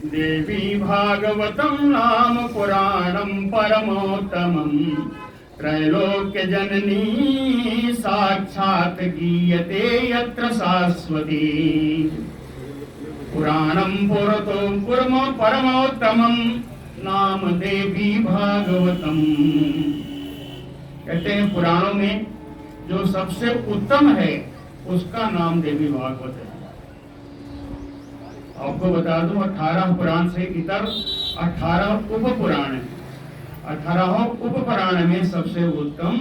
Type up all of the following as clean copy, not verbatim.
देवी भागवतं नाम पुराणं परमोत्तमं त्रैलोक्य जननी साक्षात् गीयते यत्र शाश्वती। पुराणं पुरतो परमोत्तमं नाम देवी भागवतम। कहते हैं पुराणों में जो सबसे उत्तम है उसका नाम देवी भागवत है। आपको बता दूं 18 पुराण से इतर 18 उप पुराण है। 18 उप पुराण में सबसे उत्तम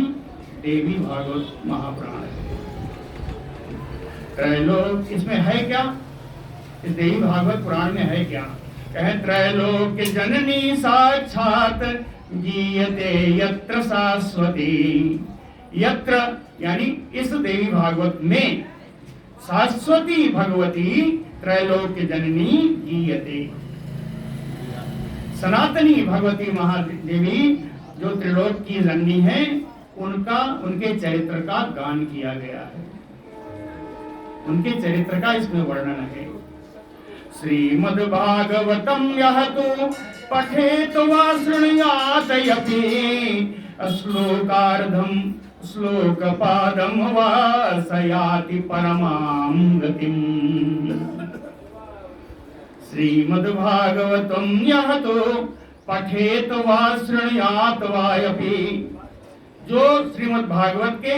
देवी भागवत महापुराण है। त्रैलोक इसमें है क्या? इस देवी भागवत पुराण में है क्या? कहे त्रैलोक्य जननी साक्षात गीयते यत्र शाश्वती। यत्र यानी इस देवी भागवत में शाश्वती भगवती त्रैलोक्य जननी गीयते। सनातनी भगवती महादेवी जो त्रिलोक की जननी है उनके चरित्र का गान किया गया है। उनके चरित्र का इसमें वर्णन है। श्रीमद्भागवतम यह तो पठेत वा शृणुयात यपि श्लोकार्धम श्लोकपादम वा सयाति परमां गतिम्। श्रीमद्भागवतम यह तो पठेत वा शृणुयात वा यपि। जो श्रीमद्भागवत के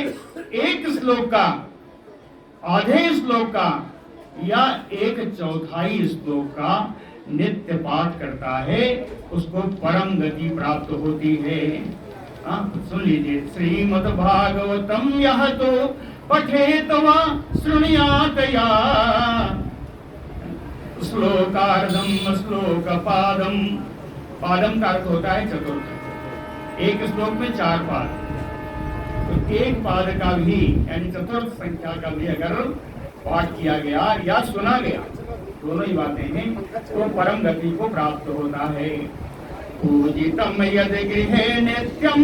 एक श्लोक का, आधे श्लोक का या 1/4 श्लोक का नित्य पाठ करता है उसको परम गति प्राप्त होती है। सुन लीजिए। श्रीमद्भागवतम यह तो पठेत वा शृणुयात या श्लोकार्धम श्लोकपादम। पादम का अर्थ होता है चतुर्थ। एक श्लोक में 4 पाद, तो एक पाद का भी यानी चतुर्थ संख्या का भी अगर पाठ किया गया या सुना गया, दोनों ही बातें हैं, तो परम गति को प्राप्त होता है। पूजितम यद गृहे नित्यम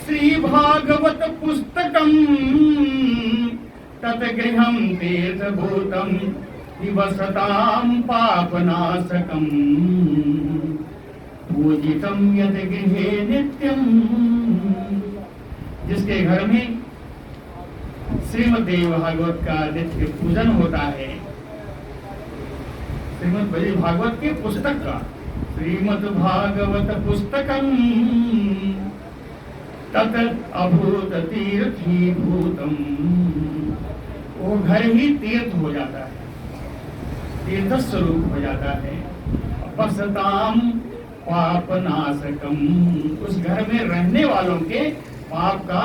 श्री भागवत पुस्तकम तत् गृहं तीर्थभूतम निवसतां पापनाशकम। पूजितम यद गृहे नित्यम, जिसके घर में श्रीमद्देवी भागवत का नित्य पूजन होता है, श्रीमद्देवी भागवत के पुस्तक का, श्रीमद्भागवत पुस्तकम तत् अभूत तीर्थीभूतम। वो घर ही तीर्थ हो जाता है, तीर्थ स्वरूप हो जाता है। वसताम पापनाशकम, उस घर में रहने वालों के पाप का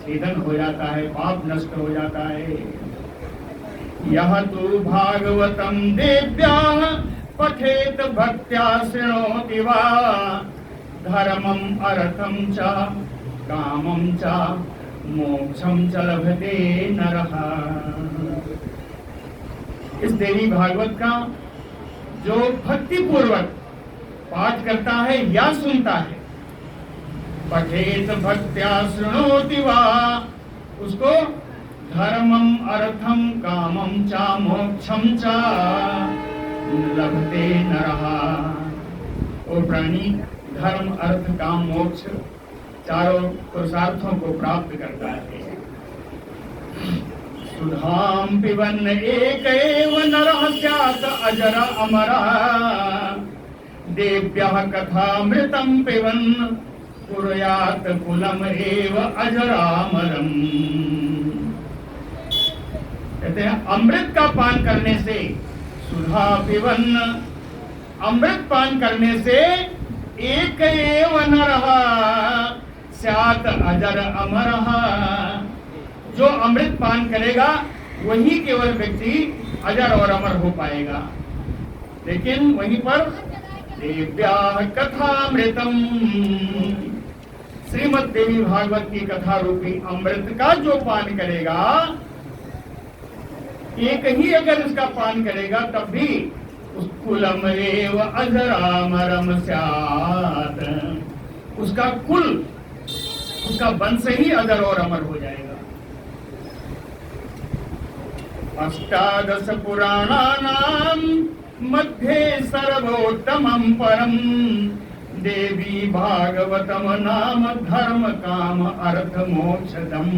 छेदन हो जाता है, पाप नष्ट हो जाता है। यह तो भागवतम देव्याः पठेत भक्त्या शृणोति वा धर्मम अर्थम च कामम च मोक्षम च लभते नरः। इस देवी भागवत का जो भक्ति पूर्वक पाठ करता है या सुनता है, पठेत भक्त्या शृणोति वा, उसको धर्मम अर्थम कामम च मोक्षम च लभते नरः। वो प्राणी धर्म अर्थ काम मोक्ष चारों पुरुषार्थों को प्राप्त करता है। सुधाम पिबन एक एव नरः स्यात् अजर अमरः देव्यः कथामृतं पिबन् कुर्यात् कुलम एव अजरामरम्। कहते हैं अमृत का पान करने से, सुधा पिबन, अमृत पान करने से एक एव नरः स्यात् अजर अमरः। जो अमृत पान करेगा वही केवल व्यक्ति अजर और अमर हो पाएगा। लेकिन वहीं पर देव्याः कथामृतम, श्रीमद् देवी भागवत की कथा रूपी अमृत का जो पान करेगा, एक ही अगर इसका पान करेगा तब भी उस कुलम एव अजरामरम स्यात्, उसका कुल, उसका वंश ही अजर और अमर हो जाएगा। अष्टादश पुराणानां मध्ये सर्वोत्तमं परम देवी भागवतम नाम धर्म काम अर्थ मोक्षदम।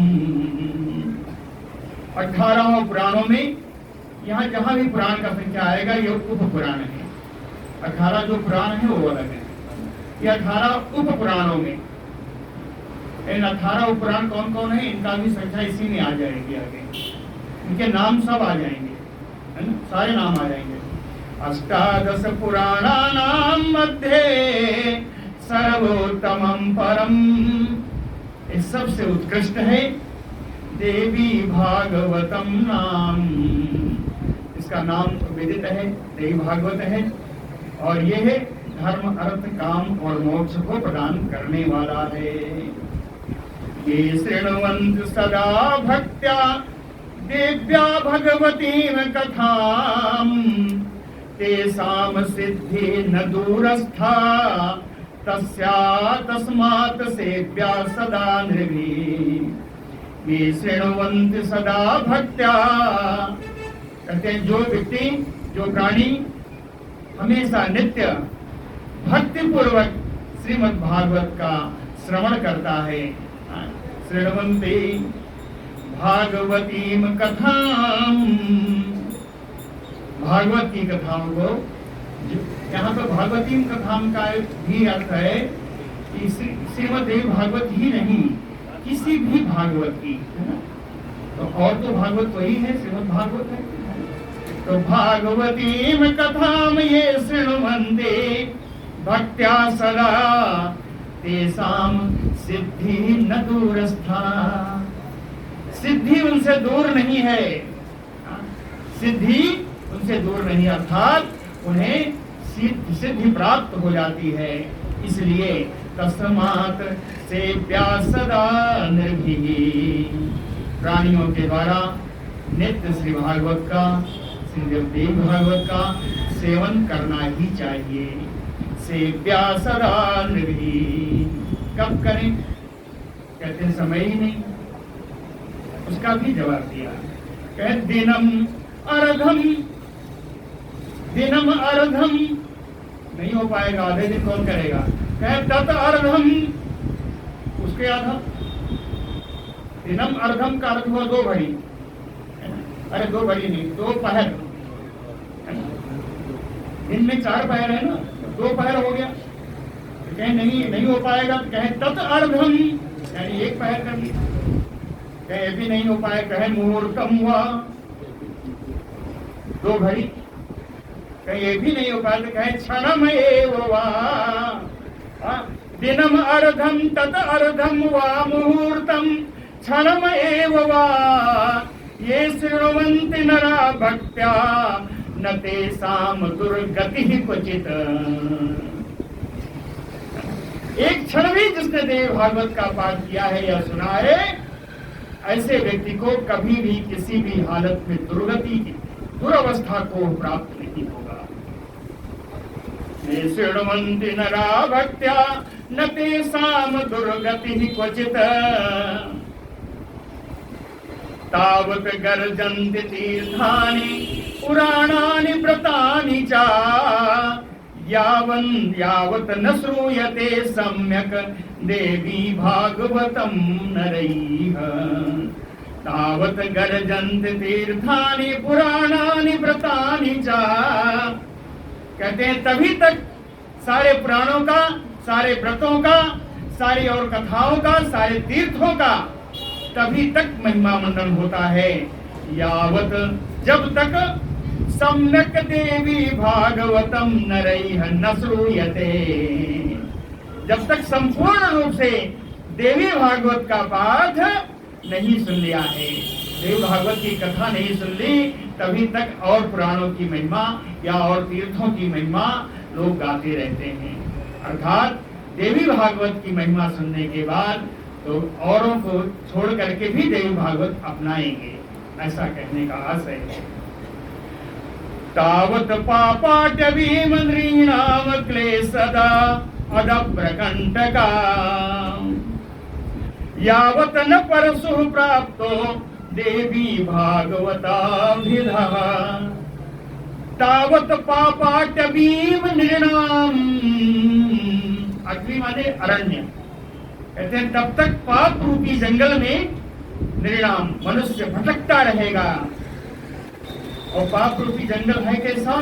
18 पुराणों में, यहाँ जहां भी पुराण का संख्या आएगा ये उप पुराण है। 18 जो पुराण है वो अलग है, ये 18 उप पुराणों में। इन 18 उप पुराण कौन कौन है इनका भी संख्या इसी में आ जाएगी आगे, इनके नाम सब आ जाएंगे, है ना, सारे नाम आ जाएंगे। अष्टादश पुराणानां मध्ये सर्वोत्तमं परम, इस सबसे उत्कृष्ट है देवी भागवतम नाम, इसका नाम विदित है, देवी भागवत है, और यह है धर्म अर्थ काम और मोक्ष को प्रदान करने वाला है। ये शृण्वन्त सदा भक्त्या देव्या भगवतीं कथां तेषां सिद्धि न दूरस्था तस्या तस्मात् सेव्या सदा नृभिः। ये शृण्वन्त सदा भक्त्या, कहते हैं जो व्यक्ति, जो प्राणी हमेशा नित्य भक्ति पूर्वक श्रीमद् भागवत का श्रवण करता है, शृण्वन्ते भागवतीम कथां, भागवत की कथाओं को, यहाँ पर भागवतीम कथां का भी अर्थ है कि श्रीमद्देवी भागवत ही नहीं, किसी भी भागवत की, है ना, तो और तो भागवत वही है, श्रीमद् भागवत है। तो भागवतीम कथाम ये शृण्वन्ते भक्त्या सदा तेषां सिद्धि न दूरस्था, सिद्धि उनसे दूर नहीं है, सिद्धि उनसे दूर नहीं, अर्थात उन्हें सिद्धि प्राप्त हो जाती है। इसलिए तस्मात् सेव्या सदा निर्भीः, प्राणियों के द्वारा नित्य श्री भागवत का, श्रीदेवी भागवत का सेवन करना ही चाहिए। सेव्या सदा निर्भीः, कब करें, कहते समय ही नहीं, उसका भी जवाब दिया, कह दिनम अर्धम, दिनम अर्धम नहीं हो पाएगा, आधे दिन कौन करेगा, कह तत् अर्धम, उसके आधा, दिनम अर्धम का अर्थ हुआ 2 घड़ी, अरे 2 घड़ी नहीं, 2 पहर, दिन में 4 पहर है ना, 2 पहर हो गया, तो कहें नहीं हो पाएगा, तो कहें तत् अर्धम, यानी 1 पहर कर लिया, कहे भी नहीं हो पाए, कहे मुहूर्तम हुआ 2 घड़ी, कहे ये भी नहीं हो पाए तो कहे क्षणम एव वा, दिनम अर्धम तत् अर्धम वा मुहूर्तम क्षणम एव वा, ये शृण्वन्ति नरा भक्त्या न तेषां दुर्गतिः क्वचित्। एक क्षण भी जिसने देव भागवत का पाठ किया है या सुना है, ऐसे व्यक्ति को कभी भी किसी भी हालत में दुर्गति की, दुरवस्था को प्राप्त नहीं होगा। ये शृण्वन्ति नरा भक्त्या न तेषां दुर्गतिः क्वचित् तावत् गर्जन्ति तीर्थानि पुराणानि व्रतानि च यावत् न श्रूयते सम्यक् देवी भागवतं नरैः। तावत् गर्जन्ति तीर्थानि पुराणानि व्रतानि च, कहते हैं तभी तक सारे पुराणों का, सारे व्रतों का, सारी और कथाओं का, सारे तीर्थों का तभी तक महिमा मंडन होता है, यावत, जब तक सम्यक देवी भागवतम नरैः न श्रूयते, जब तक संपूर्ण रूप से देवी भागवत का पाठ नहीं सुन लिया है, देवी भागवत की कथा नहीं सुन ली, तभी तक और पुराणों की महिमा या और तीर्थों की महिमा लोग गाते रहते हैं। अर्थात देवी भागवत की महिमा सुनने के बाद तो औरों को छोड़ करके भी देवी भागवत अपनाएंगे, ऐसा कहने का आशय है। तावत् पापाटवीम नृणाम क्लेशदा अदप्रकंटका यावत् न परशुः प्राप्तो देवी भागवताभिधः तावत पापाटवीव निर्णाम। अटवी माने अरण्य, कहते हैं तब तक पाप रूपी जंगल में निर्णाम मनुष्य भटकता रहेगा। और पाप रूपी जंगल है कैसा?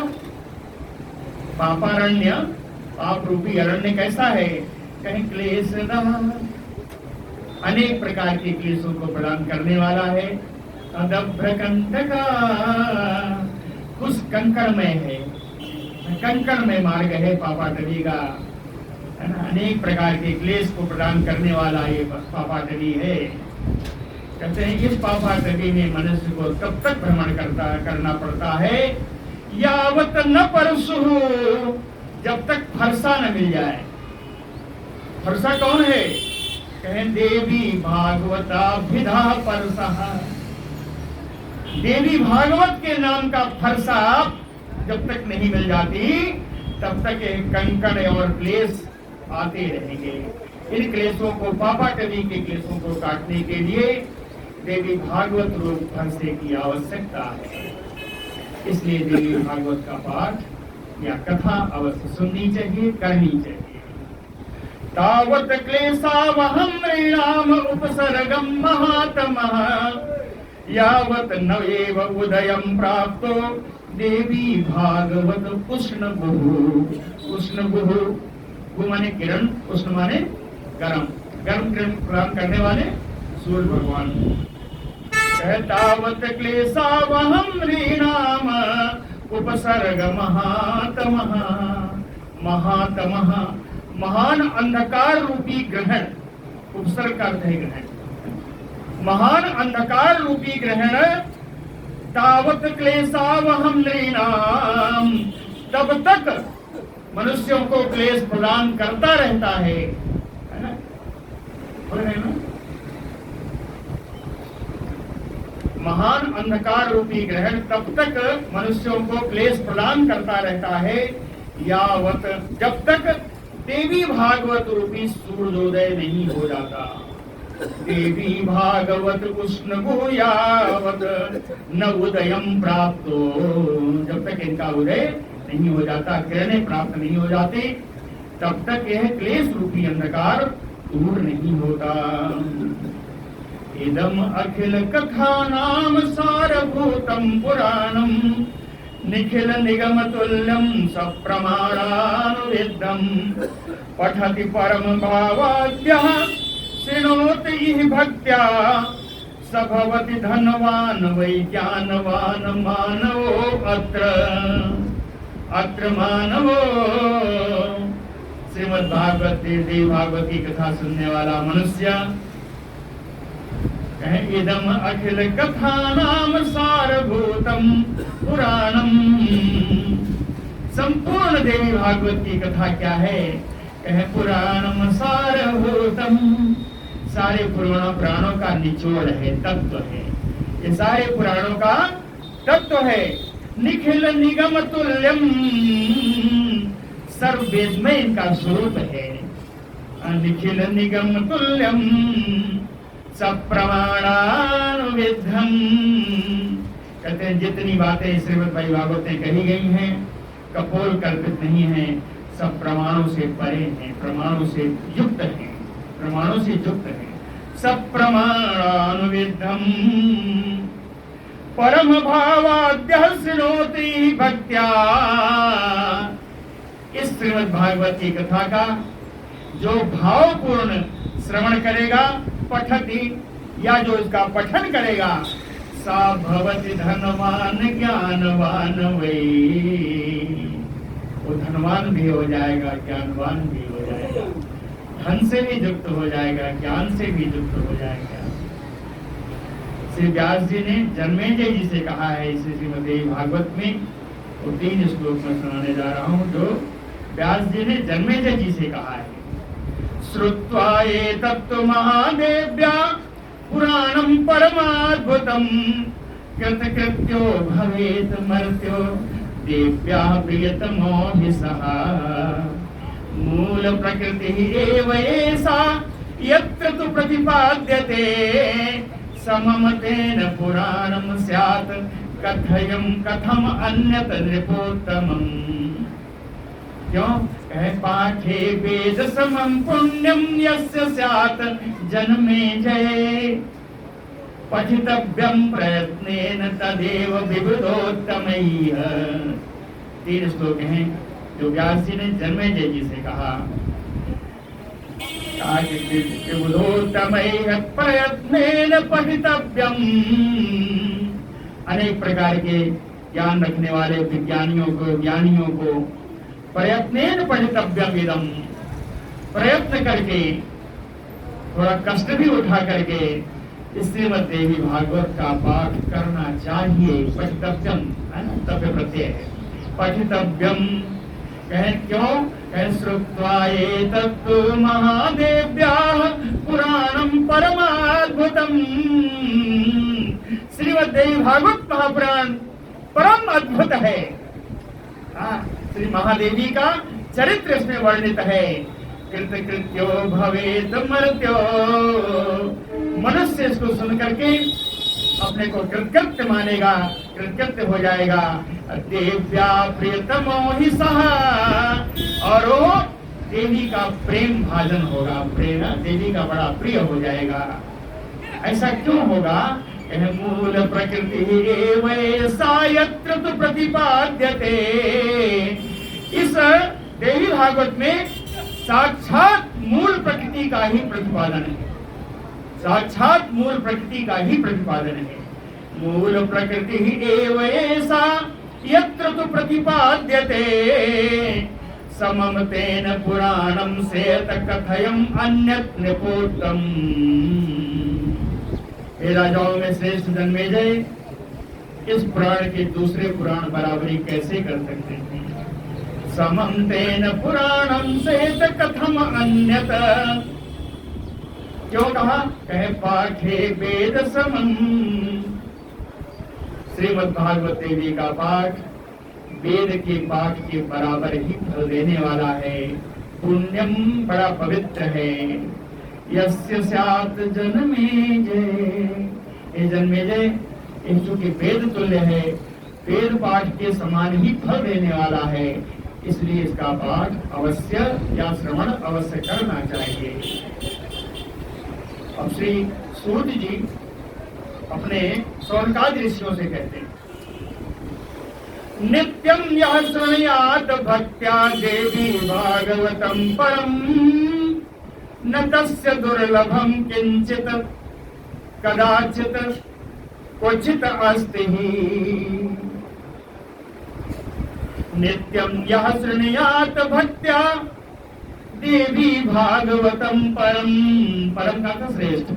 पापारण्य, पाप रूपी अरण्य कैसा है? कहीं क्लेश अनेक प्रकार के क्लेशों को प्रदान करने वाला है। अदभ्रकंटका, कुछ कंकड़ में है, कंकड़ में मार्ग है पापाटवी का, है ना। अनेक प्रकार के क्लेश को प्रदान करने वाला ये पापाटवी है। कहते हैं इस पापाटवी में मनुष्य को तब तक भ्रमण करना पड़ता है यावत न परसु, जब तक फरसा न मिल जाए। फरसा कौन है? कहें देवी भागवताभिधा परसः। देवी भागवत के नाम का फरसा जब तक नहीं मिल जाती तब तक कंकड़ और क्लेश आते रहेंगे। इन क्लेशों को, पापाटवी के क्लेशों को काटने के लिए देवी भागवत रूप फरसे की आवश्यकता है। इसलिए देवी भागवत का पाठ या कथा अवश्य सुननी चाहिए, करनी चाहिए। तावत क्लेशावहं नृणाम उपसर्गम महात्मः यावत न एव उदयं प्राप्तो देवी भागवत उष्ण गुहु। उष्ण गुहु, गु माने किरण, उष्ण माने गरम, गर्म किरण प्रदान करने वाले सूर्य भगवान। तावत क्लेशावहं नृणाम उपसर्ग महात्मः। महात्मः महान अंधकार रूपी ग्रहण, उपसर्ग का अर्थ है ग्रहण। महान अंधकार रूपी ग्रहण तावत क्लेशावहं नृणाम, तब तक मनुष्यों को क्लेश प्रदान करता रहता है ना? महान अंधकार रूपी ग्रहण तब तक मनुष्यों को क्लेश प्रदान करता रहता है यावत, जब तक देवी भागवत रूपी सूर्योदय नहीं हो जाता। देवी भागवत उष्ण गो यावत न उदयम प्राप्तो, जब तक इनका उदय नहीं हो जाता, किरणें प्राप्त नहीं हो जाती, तब तक यह क्लेश रूपी अंधकार दूर नहीं होता। इदम अखिल कथा नाम सारभूतम पुराणम निखिल निगम तुल्यम सप्रमाणानुविद्धम पठति परम भावाद्यः शृणोति इह भक्त्या सभवति धनवान वै ज्ञानवान मानवो अत्र मानवो। श्रीमद् भागवत देवी भागवत की कथा सुनने वाला मनुष्य इदम अखिल कथा नाम सारभूतम पुराणम। संपूर्ण देवी भागवत की कथा क्या है? कहे पुराणम सारभूतम, सारे पुराणों का निचोड़ है, तत्व है। ये सारे पुराणों का तत्व है। निखिल निगम तुल्यम, सर्ववेद में इनका स्वरूप है। निखिल निगम तुल्यम सप्रमाणानुविद्धम, कहते हैं जितनी बातें श्रीमद् भागवत में कही गई हैं कपोल कल्पित नहीं है, सब प्रमाणों से परे हैं, प्रमाणों से युक्त हैं, प्रमाणों से युक्त हैं। सप्रमाणानुविद्धम परम भावाद्यः शृणोति भक्त्या। इस श्रीमद् भागवत की कथा का जो भावपूर्ण श्रवण करेगा, पठति या जो इसका पठन करेगा, सा भवति धनवान ज्ञानवान वै, वो धनवान भी हो जाएगा, ज्ञानवान भी हो जाएगा, धन से भी युक्त हो जाएगा, ज्ञान से भी युक्त हो जाएगा। श्री व्यास जी ने जन्मेजय जी से कहा है इस श्रीमद् भागवत में, वो 3 श्लोक में सुनाने जा रहा हूँ जो व्यास जी ने जन्मेजय जी से कहा है। श्रुत्वा एतत् महादेव्या पुराणं परमाद्भुतं कृतकृत्यो भवेत् मर्त्यो देव्या प्रियतमोभिसः। मूल प्रकृतिः एव एषा यत्र तु प्रतिपाद्यते समम तेन पुराणम स्यात् कथयम कथम अन्यत नृपोत्तमम्। क्यों? कहे पाठे वेद समम पुण्यम यस्य स्यात् जन्मे जये पठितव्यम प्रयत्नेन तदेव विबुधोत्तमैः। 3 श्लोक हैं जो व्यास जी ने जन्मेजय जी से कहा। विबुधोत्तमैः प्रयत्नेन पठितव्यम। अनेक प्रकार के ज्ञान रखने वाले विज्ञानियों को, ज्ञानियों को प्रयत्नेन पठितव्यम इदम, प्रयत्न करके, थोड़ा कष्ट भी उठा करके श्रीमद् देवी भागवत का पाठ करना चाहिए। पठितव्यम है ना, तव्य प्रत्यय है। पठितव्यम कहे क्यों? कहे श्रुत्वा एतत्तु महादेव्याः पुराणम परमाद्भुतम। श्रीमद् देवी भागवत महापुराण परम अद्भुत है। श्री महादेवी का चरित्र इसमें वर्णित है। कृतकृत्यो भवेत मर्त्यो, मनुष्य इसको सुन करके अपने को कृतकृत्य मानेगा, कृतकृत्य हो जाएगा। देव्या प्रियतमो हि सः, और वो देवी का प्रेम भाजन होगा, प्रेम देवी का बड़ा प्रिय हो जाएगा। ऐसा क्यों होगा? मूल प्रकृति एव सा यत्र तु प्रतिपाद्यते। इस देवी भागवत में साक्षात मूल प्रकृति का ही प्रतिपादन है, साक्षात मूल प्रकृति का ही प्रतिपादन है। मूल प्रकृति एव सा यत्र तु प्रतिपाद्यते समम तेन पुराणम सेत कथयम अन्यत् नृपोत्तम। हे राजाओं में श्रेष्ठ जन्मेजय, इस पुराण के दूसरे पुराण बराबरी कैसे कर सकते हैं? समम तेन पुराणम सेत कथम अन्यत। क्यों कहा? कहे पाठे वेद समम। श्रीमद् भागवत देवी का पाठ वेद के पाठ के बराबर ही फल देने वाला है। पुण्यम बड़ा पवित्र है। यस्य स्यात् जन्मेजय, ये जन्मेजय चूंकि वेद तुल्य है, वेद पाठ के समान ही फल देने वाला है, इसलिए इसका पाठ अवश्य या श्रवण अवश्य करना चाहिए। अब श्री सूत जी अपने शौनकादि ऋषियों से कहते हैं, नित्यम यह श्रृणुयात् भक्त्या देवी भागवतम परम न तस्य दुर्लभम किंचित कदाचित क्वचित अस्ति ही। नित्यम यह शृणुयात् भक्त्या देवी भागवतम परम, परम का श्रेष्ठ,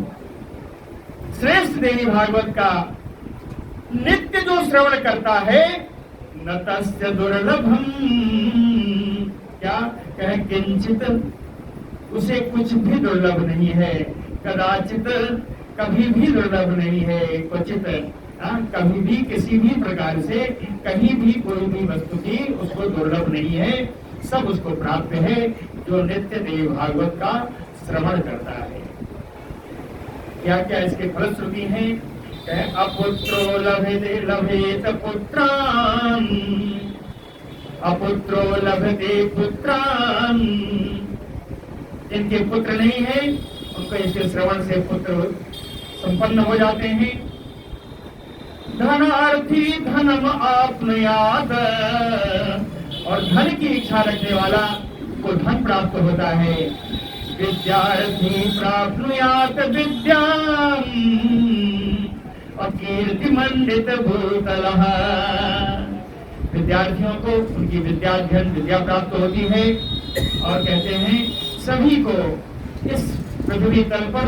श्रेष्ठ देवी भागवत का नित्य जो श्रवण करता है, न तस्य दुर्लभम, क्या कहे? किंचित, उसे कुछ भी दुर्लभ नहीं है। कदाचित, कभी भी दुर्लभ नहीं है। क्वचित, कभी भी किसी भी प्रकार से कहीं भी कोई भी वस्तु की उसको दुर्लभ नहीं है, सब उसको प्राप्त है जो नित्य देवी भागवत का श्रवण करता है। क्या क्या इसके फलश्रुति है? अपुत्रो लभते लभेत पुत्रान्, अपुत्रो लभते पुत्रान्। जिनके पुत्र नहीं है उनको इसके श्रवण से पुत्र संपन्न हो जाते हैं। धनार्थी धनम आप्नुयात्, और धन की इच्छा रखने वाला को धन प्राप्त होता है। विद्यार्थी प्राप्नुयात् विद्याम्, और कीर्तिमंडित भूतलः, विद्यार्थियों को उनकी विद्याध्ययन विद्या प्राप्त होती है। और कहते हैं सभी को इस पृथ्वी तल पर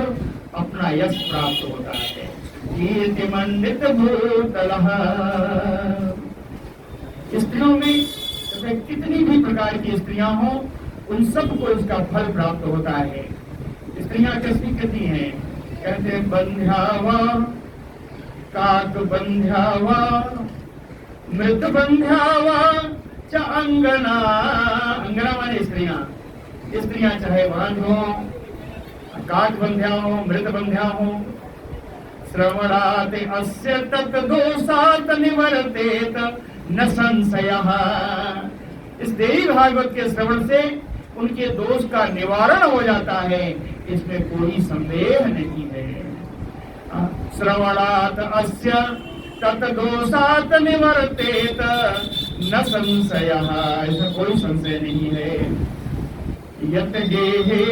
अपना यश प्राप्त होता है। कीर्तिमंडित भूतलः। स्त्रियों में कितनी भी प्रकार की स्त्रियां हों, उन सबको इसका फल प्राप्त होता है। स्त्रियां कैसी कहती हैं? कहते हैं बंध्यावा काक बंध्यावा मृत बंध्यावा च अंगना। अंगना माने स्त्रियां, स्त्रियां चाहे बांध हो, काक बंध्या हो, मृत बंध्या हो, श्रवणात् अस्य तत् दोषात् निवर्तेत न संशयः। इस देवी भागवत के श्रवण से उनके दोष का निवारण हो जाता है, इसमें कोई संदेह नहीं है। श्रवणात् अस्य तत् दोषात् निवर्तेत न संशयः, इसमें कोई संशय नहीं है। यत् गेहे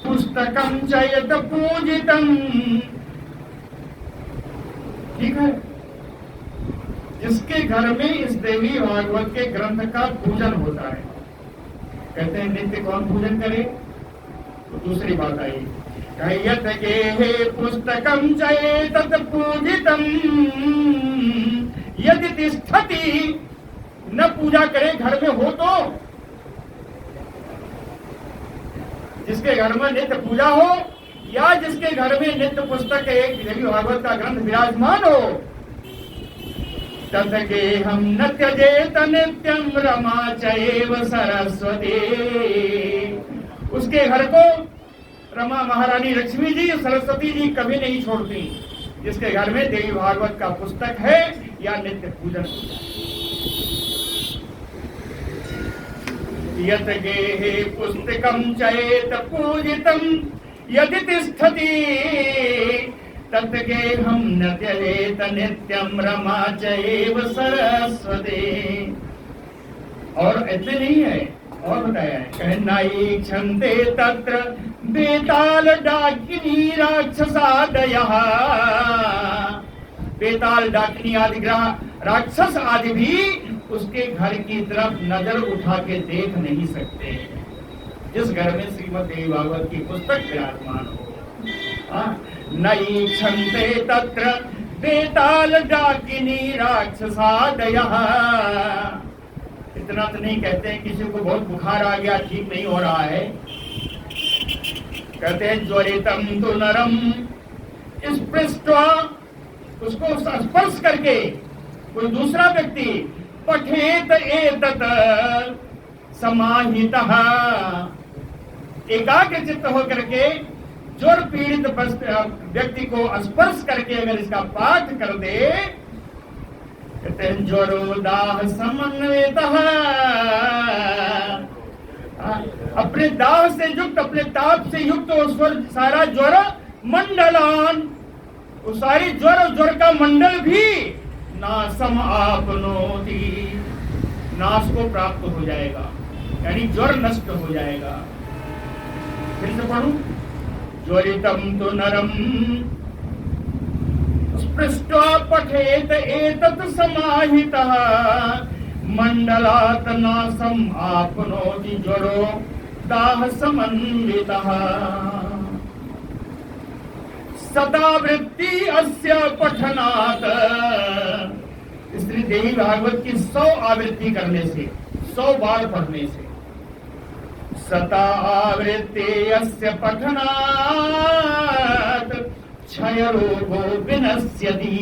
पुस्तकं च यत् पूजितं, ठीक है, जिसके घर में इस देवी भागवत के ग्रंथ का पूजन होता है। कहते हैं नित्य कौन पूजन करे, तो दूसरी बात आई, यत् गेहे पुस्तकं च एतत् पूजितं यदि तिष्ठति, न पूजा करे घर में हो तो, जिसके घर में नित्य पूजा हो या जिसके घर में नित्य पुस्तक एक देवी भागवत का ग्रंथ विराजमान हो, तद्गेहं न त्यजेत नित्यं रमा चैव सरस्वती, उसके घर को रमा महारानी लक्ष्मी जी सरस्वती जी कभी नहीं छोड़ती, जिसके घर में देवी भागवत का पुस्तक है या नित्य पूजन होता है। यत् गेहे पुस्तकं चेत पूजितं यदि तिष्ठति तत् गेहं न त्यजेत नित्यं रमा चैव सरस्वती। और ऐसे नहीं है, और बताया है, कहनाई क्षंते तत्र बेताल डाकिनी राक्षसादयः, बेताल डाकिनी आदि ग्रह राक्षस आदि भी उसके घर की तरफ नजर उठा के देख नहीं सकते, जिस घर में श्रीमद् देवी भागवत की पुस्तक विराजमान हो। नई क्षंते तत्र बेताल डाकिनी राक्षसादयः। इतना तो नहीं कहते हैं किसी को बहुत बुखार आ गया, ठीक नहीं हो रहा है, कहते हैं ज्वरितम तो नरम, स्पृष्ट्वा, उसको स्पर्श करके कोई दूसरा व्यक्ति पठेत एतत् समाहितः, एकाग्र चित्त होकर के ज्वर पीड़ित व्यक्ति को स्पर्श करके अगर इसका पाठ कर दे, कहते हैं ज्वरो दाह समन्वितः, अपने दाह से युक्त, अपने ताप से युक्त वो सारा ज्वर मंडलान, वो सारी ज्वर का मंडल भी नासम आपनोति, नाश को प्राप्त हो जाएगा, यानी ज्वर नष्ट हो जाएगा। फिर से पढ़ूं, ज्वरितम तो नरम स्पृष्ट्वा पठेत एतत् समाहितः मंडलात् नासम आपनोति ज्वरो दाह समन्वितः। सदावृत्ति अस्य पठनात्, इसलिए देवी भागवत की 100 आवृत्ति करने से, 100 बार पढ़ने से, सता आवृत्ति अस्य पठनात् क्षय रोगो विनश्यति,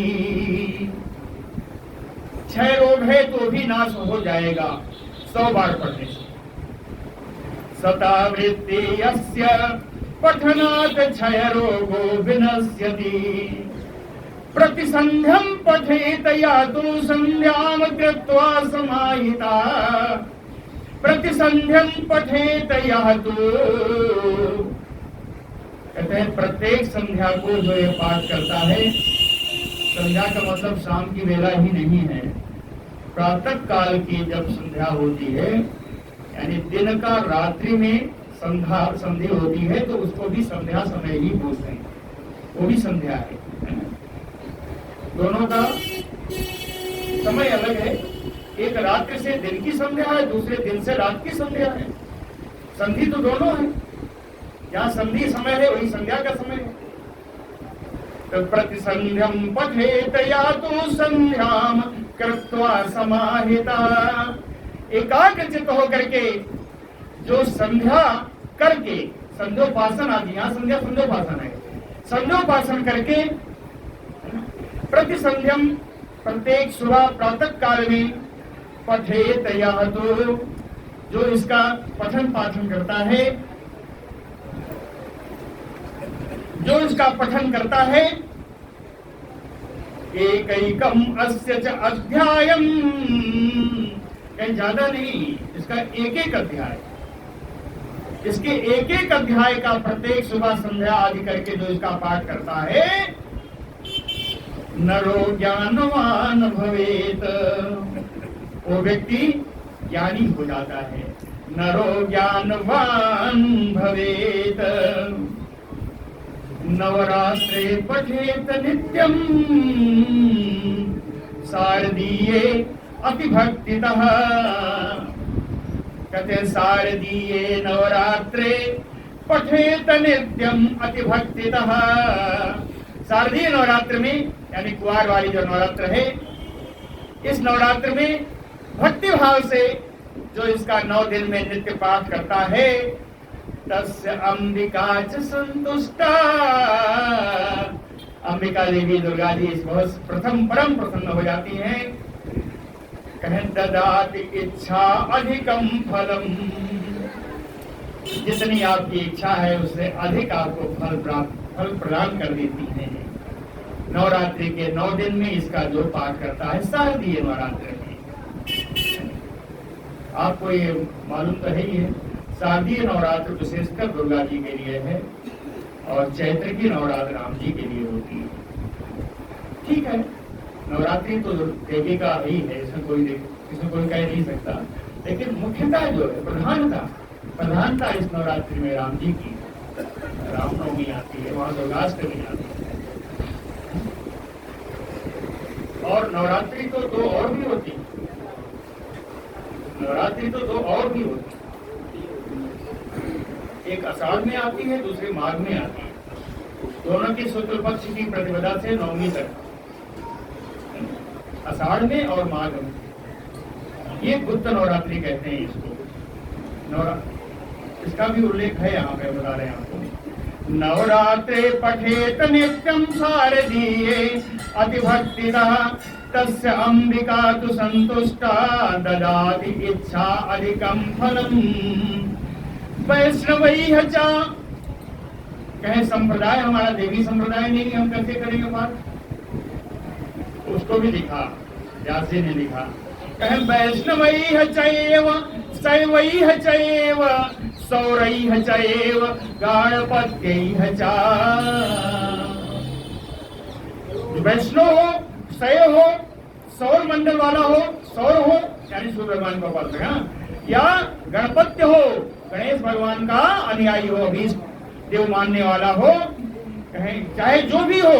क्षय रोग है तो भी नाश हो जाएगा 100 बार पढ़ने से। सतावृत्ति अस्य पठनात् क्षय रोगो विनश्यति, प्रतिसंध्यं पठेत यातु संध्यां कृत्वा समाहिता, प्रतिसंध्यं पठेत यातु, कहते हैं प्रत्येक संध्या को जो ये पाठ करता है, संध्या का मतलब शाम की वेला ही नहीं है, प्रातः काल की जब संध्या होती है, यानी दिन का रात्रि में संधि होती है, तो उसको भी संध्या समय ही बोलते हैं, वो भी संध्या है। दोनों का समय अलग है, एक रात्रि से दिन की संध्या है, दूसरे दिन से रात की संध्या है। संधि तो दोनों है, जहाँ संधि समय है वही संध्या का समय है। तो प्रतिसंध्यम पठेत यातु संध्याम कृत्वा समाहिता, एकाग्र चित्त होकर के जो संध्या करके, संध्योपासन आदि, यहाँ संध्या संध्योपासन है, संध्योपासन करके प्रतिसंध्यम प्रत्येक सुबह प्रातः काल में पठेत यातु, जो इसका पठन पाठन करता है, जो इसका पठन करता है, एकैकम अस्य च अध्यायम, कहीं ज्यादा नहीं, इसका एक एक अध्याय, इसके एक एक अध्याय का प्रत्येक सुबह संध्या आदि करके जो इसका पाठ करता है, नरो ज्ञानवान भवेत, वो व्यक्ति ज्ञानी हो जाता है। नरो ज्ञानवान भवेत, नवरात्रे पठेत नित्यम शारदीये अतिभक्तितः, कहते शारदीये नवरात्रे पठेत नित्यम अतिभक्तितः। शारदीय नवरात्र में यानी कुआर वाली जो नवरात्र है, इस नवरात्र में भक्ति भाव से जो इसका 9 दिन में नित्य पाठ करता है, तस्य अंबिका च संतुष्टा, अंबिका देवी दुर्गा जी इस बहुत प्रथम परम प्रसन्न हो जाती हैं। कहें ददाति इच्छा अधिकम फलम, जितनी आपकी इच्छा है उससे अधिक आपको फल प्रदान कर देती है। नवरात्रि के 9 दिन में इसका जो पाठ करता है शारदीय नवरात्र में, आपको ये मालूम तो है ही है, शारदीय नवरात्र विशेषकर दुर्गा जी के लिए है और चैत्र की नवरात्र राम जी के लिए होती है। ठीक है, नवरात्रि तो देवी का ही है, इसमें कोई कह नहीं सकता, लेकिन मुख्यता जो है प्रधानता इस नवरात्रि में राम जी की, रामनवमी आती है, वहां दुर्गाष्टमी आती है। और नवरात्रि तो 2 और भी होती है, नवरात्रि तो 2 और भी होती है, एक आषाढ़ में आती है, दूसरी माघ में आती है, दोनों की शुक्ल पक्ष की प्रतिपदा से नवमी तक, आषाढ़ में और माघ में, ये गुप्त नवरात्रि कहते हैं इसको। इसका भी उल्लेख है यहाँ पे, बता रहे हैं आपको। नवरात्रे पठेत नित्यम शारदीये अतिभक्तितः, तस्य अंबिका तु संतुष्टा ददाति इच्छा अधिकम फलम। वैष्णवैः च, कहे संप्रदाय हमारा देवी संप्रदाय नहीं, हम कैसे करेंगे बात, उसको भी लिखा, व्यास जी ने लिखा। कहे वैष्णवैः चैव शैवैः चैव सौरैः चैव गणपत्यैः च। वैष्णव हो, शैव हो, सौर मंडल वाला हो, सौर हो यानी सूर्य भगवान का उपासक, या गणपत्य हो, गणेश भगवान का अनुयायी हो, अभीष्ट देव मानने वाला हो, कहें चाहे जो भी हो,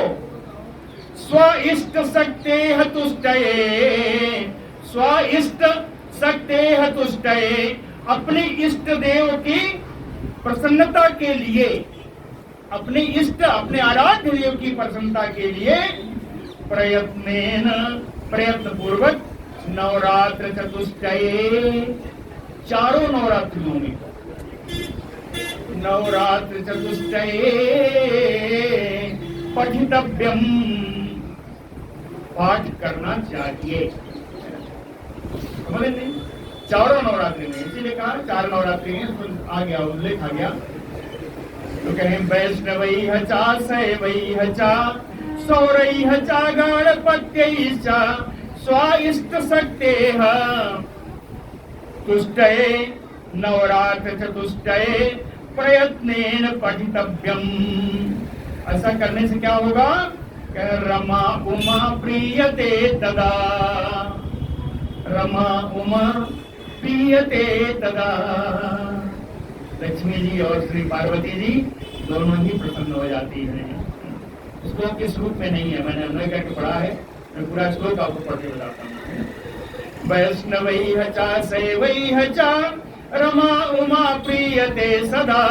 स्व इष्ट शक्तेः तुष्टये, स्व इष्ट शक्तेः तुष्टये, अपने इष्ट देव की प्रसन्नता के लिए, अपने इष्ट अपने आराध्य देव की प्रसन्नता के लिए प्रयत्न पूर्वक नवरात्र चतुष्टये, चारों नवरात्रियों में नवरात्र चतुष्टये पठितव्यम, पाठ करना चाहिए। समझ नहीं, चारों नवरात्रि में, इसीलिए कहा 4 नवरात्रि में आ गया, उल्लेख आ गया। तो कहें वैष्णवैः च शैवैः च सौरैः च गणपत्यैः च स्वाइष्ट शक्तेः तुष्टये नवरात्र चतुष्टये प्रयत्नेन पठितव्यम। ऐसा करने से क्या होगा, रमा उमा प्रीयते तदा, रमा उमा प्रीयते तदा। लक्ष्मी जी और श्री पार्वती जी दोनों ही प्रसन्न हो जाती हैं। श्लोक के स्वरूप में नहीं है, मैंने अन्वय करके पढ़ा है, मैं पूरा श्लोक आपको पढ़ के बताता हूँ। वैष्णवैः च शैवैः च रमा उमा प्रीयते सदा,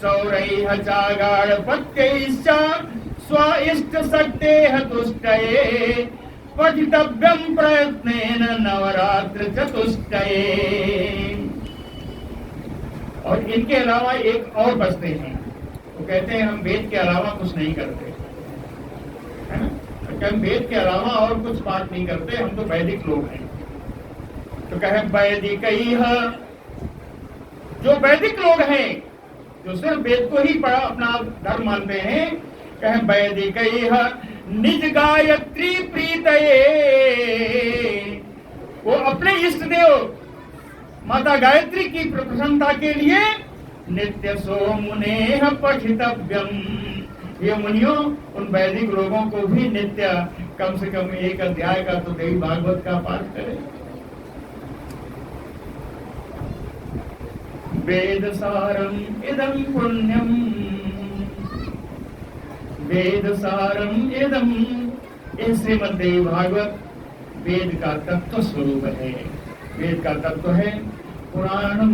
सौरैः च गणपत्यैश्च स्वाइष्ट शक्तेः तुष्टये पठितव्यम प्रयत्नेन नवरात्र चतुष्टये। और इनके अलावा एक और बचते हैं, वो कहते हैं हम वेद के अलावा कुछ नहीं करते, है ना, हम वेद के अलावा और कुछ पाठ नहीं करते, हम तो वैदिक लोग हैं। तो कहे वैदिकैः, जो वैदिक लोग हैं, जो सिर्फ वेद को ही पढ़ा अपना धर्म मानते हैं, कहे वैदिकैः निज गायत्री प्रीतये, वो अपने इष्ट देव माता गायत्री की प्रसन्नता के लिए नित्य सो मुने पठितव्यम, ये मुनियों उन वैदिक लोगों को भी नित्य कम से कम एक अध्याय का तो देवी भागवत का पाठ करें। वेद सारम इदम पुण्यम, वेद सारम इदम, ये श्रीमद् देवी भागवत वेद का तत्व स्वरूप है। वेद का तत्व है पुराणम,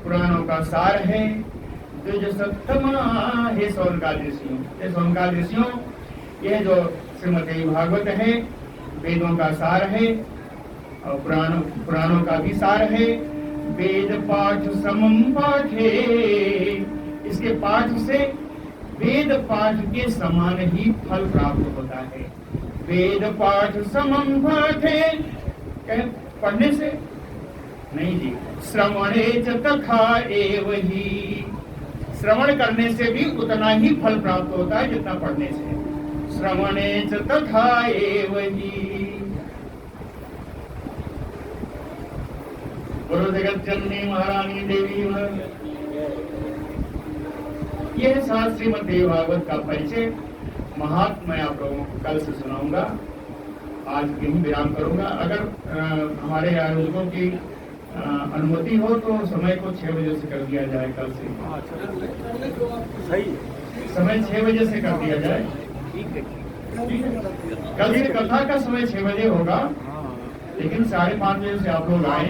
पुराणों का सार है। द्विज सप्तमा हे सौनकादि ऋषियों, हे सौनकादि ऋषियों, यह जो श्रीमद् देवी भागवत है वेदों का सार है और पुराणों का भी सार है। वेद पाठ समम पाठे, इसके पाठ से वेद पाठ के समान ही फल प्राप्त होता है। वेद पाठ समम पाठे, पढ़ने से नहीं जी, श्रवणे च तथा एव ही, श्रवण करने से भी उतना ही फल प्राप्त होता है जितना पढ़ने से। श्रवणे च तथा एव ही। गुरु जगत जननी महारानी देवी, यह साथ श्रीमद् देवी भागवत का परिचय महात्मा मैं आप लोगों को कल से सुनाऊंगा। आज यहीं विराम करूंगा। अगर हमारे आयोजकों की अनुमति हो तो समय को 6 बजे से कर दिया जाए। कल से सही समय 6 बजे से कर दिया जाए। कल की कथा का समय 6 बजे होगा, लेकिन 5:30 बजे से आप लोग आए।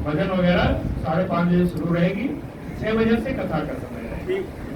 भजन वगैरह 5:30 बजे शुरू रहेगी, 6 बजे से कथा का समय रहेगा।